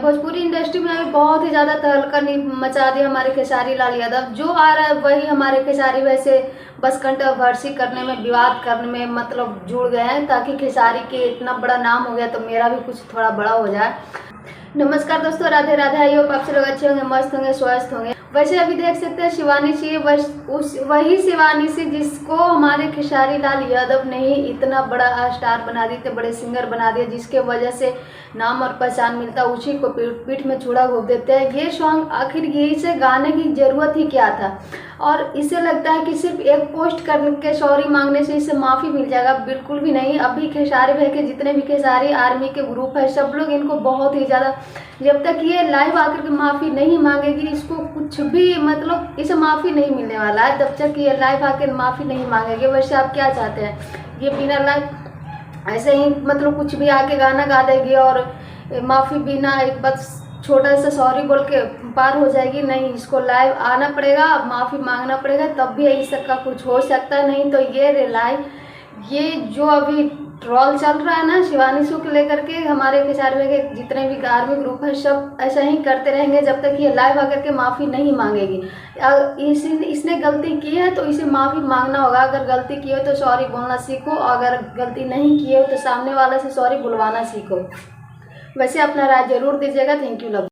Bhojpuri industry में अभी बहुत ही ज़्यादा तहलका मचा दिया हमारे खेसारी लाल यादव। जो आ रहा है वही हमारे खेसारी वैसे बस कंट्रोवर्सी करने में, विवाद करने में मतलब जुड़ गए हैं, ताकि खेसारी के इतना बड़ा नाम हो गया तो मेरा भी कुछ थोड़ा बड़ा हो जाए। नमस्कार दोस्तों, राधे राधे। आई होप आप सब लोग अच्छे होंगे, मस्त होंगे, स्वस्थ होंगे। वैसे अभी देख सकते हैं शिवानी सी, वही शिवानी सी जिसको हमारे खेसारी लाल यादव ने ही इतना बड़ा स्टार बना दिए थे, बड़े सिंगर बना दिए, जिसके वजह से नाम और पहचान मिलता, उसी को पीठ में छुरा घोंप देते हैं। ये सॉन्ग आखिर इसे गाने की जरूरत ही क्या था? और इसे लगता है कि सिर्फ एक पोस्ट करके सॉरी मांगने से इसे माफ़ी मिल जाएगा, बिल्कुल भी नहीं। अभी खेसारी भाई के जितने भी खेसारी आर्मी के ग्रुप है, सब लोग इनको बहुत ही ज़्यादा, जब तक ये लाइव आकर के माफ़ी नहीं मांगेगी, इसको कुछ भी मतलब इसे माफ़ी नहीं मिलने वाला है जब तक ये लाइव आकर माफ़ी नहीं मांगेगी। वैसे आप क्या चाहते हैं? ये बिना लाइव ऐसे ही मतलब कुछ भी आके गाना गा देगी और माफ़ी बिना एक बस छोटा सा सॉरी बोल के पार हो जाएगी? नहीं, इसको लाइव आना पड़ेगा, माफ़ी मांगना पड़ेगा, तब भी इस सबका कुछ हो सकता है। नहीं तो ये जो अभी ट्रोल चल रहा है ना शिवानी शो को लेकर के, हमारे खेसारी भाई के जितने भी आर्मी ग्रुप है सब ऐसा ही करते रहेंगे जब तक ये लाइव आकर के माफ़ी नहीं मांगेगी। इसने गलती की है तो इसे माफ़ी मांगना होगा। अगर गलती की हो तो सॉरी बोलना सीखो, अगर गलती नहीं की हो तो सामने वाले से सॉरी बुलवाना सीखो। वैसे अपना राय जरूर दीजिएगा। Thank you, love.